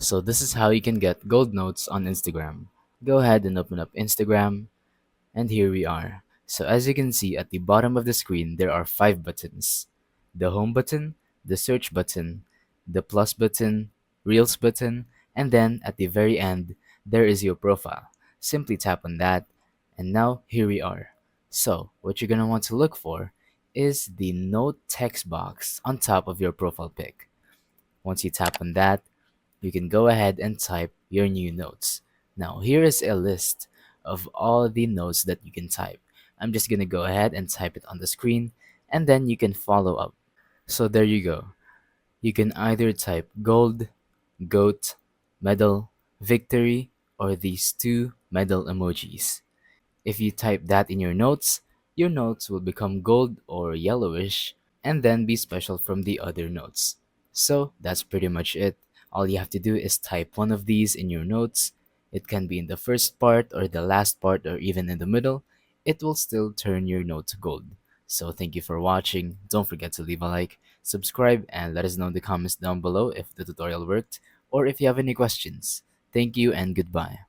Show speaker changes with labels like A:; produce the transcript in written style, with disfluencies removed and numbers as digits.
A: So this is how you can get gold notes on Instagram. Go ahead and open up Instagram, and here we are. So as you can see at the bottom of the screen, there are 5 buttons. The home button, the search button, the plus button, reels button, and then at the very end, there is your profile. Simply tap on that, and now here we are. So what you're gonna want to look for is the note text box on top of your profile pic. Once you tap on that, you can go ahead and type your new notes. Now, here is a list of all the notes that you can type. I'm just gonna go ahead and type it on the screen, and then you can follow up. So there you go. You can either type gold, goat, medal, victory, or these two medal emojis. If you type that in your notes will become gold or yellowish and then be special from the other notes. So that's pretty much it. All you have to do is type one of these in your notes. It can be in the first part or the last part or even in the middle. It will still turn your note gold. So thank you for watching. Don't forget to leave a like, subscribe, and let us know in the comments down below if the tutorial worked or if you have any questions. Thank you and goodbye.